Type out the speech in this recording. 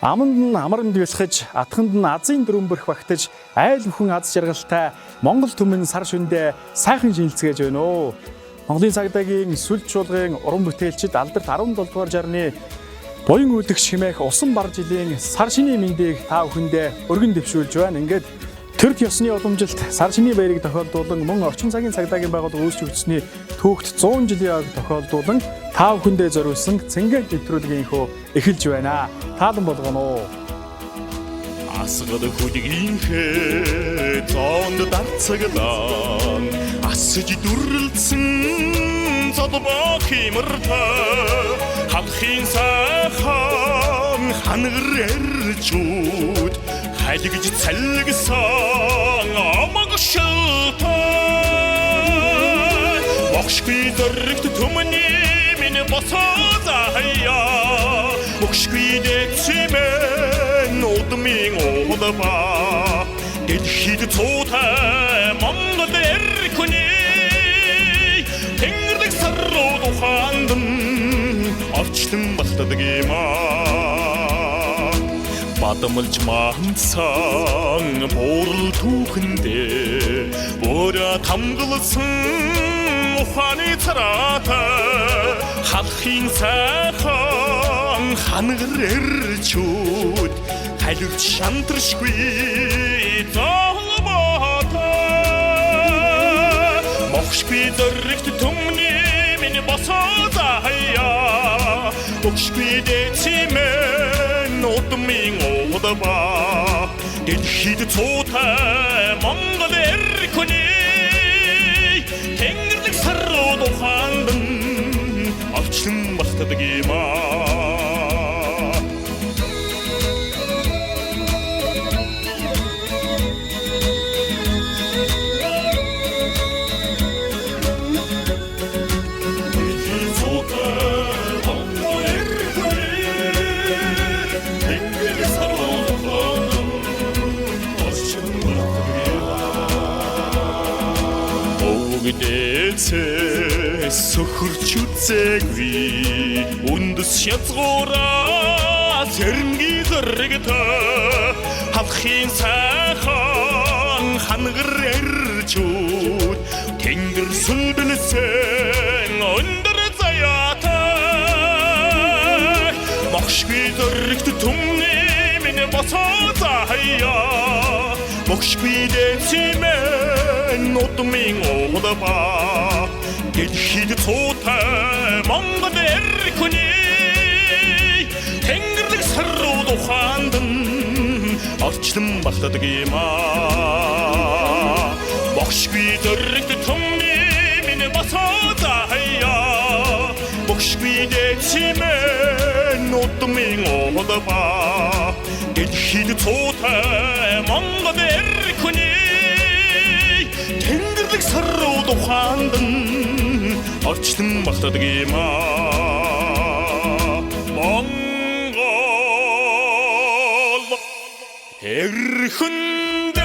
Аманд нь амарнд бэлхэж, атханд нь азын дөрөмбөрх багтаж, айл бүхэн аз жаргалтай Монгол түмэн сар шөндөө сайхан шинэлцгээж байна уу. Монголын цагдаагийн сүлж чуулгын уран бүтээлчид алдарт 17 дугаар жарны буян үүдэгч хэмээх усан бар жилийн сар шинийн мэндийг та бүхэндээ өргөн дэвшүүлж байна. Ингээд Төрк ёсны уламжилт сар шинийн баярыг тохиолдуулан мөн орчин цагийн цагдаагийн байгууллага үүсч өгснөний түүхт 100 жилийн ойг тохиолдуулан та бүхэндээ зориулсан цэнгэлт нэвтрүүлгийнхөө эхэлж байна. Таалан болгоно уу. Асгад хүлгийнхээ зоонд дарцаглан асж дүрлэлсэн зодбоо химэртэй халахын сайхан ханагр эрчүүд хайлагж цалгсан амагшилтай мохшгүй зөрөгт түмний минь босоод хаяа мохшгүй дэцмэн удмын удаа дэлхийд цуутай Монгол эрхүний тэнгэрдэг сарруу ухаандан орчлон балтдаг юмаа бадамлж маансан буурал түүхэндээ өөрө тамгалсан ухааны цараатай халахын сайхан ханагр эрчүүд халилж шантаршгүй золботой мохшгүй зөрөгт түмний минь босоод хаяа мохшгүй дэцмэн удмын удаа дэлхийд цуутай Монгол эрхүний тэнгэрдэг сарруу ухаандан орчлон балтдаг юмаа Дэцэ сөхөрч үзээгүй үндэс шязгуураа зэрэнгийн зэрэгтэй халахын сайхан ханагр эрчүүд тэнгэр сүлбэлсэн өндөр заяатай мохшгүй зөрөгт түмний минь босоод хаяа мохшгүй дэцмэн удмын удаа дэлхийд цуутай Монгол эрхүний тэнгэрдэг сарруу ухаандан орчлон балтдаг юмаа мохшгүй зөрөгт түмний минь босоод хаяа мохшгүй дэцмэн удмын удаа дэлхийд цуутай Монгол эрхүний тэнгэрдэг сарруу ухаандан орчлон балтдаг юмаа Монгол эрхүндээ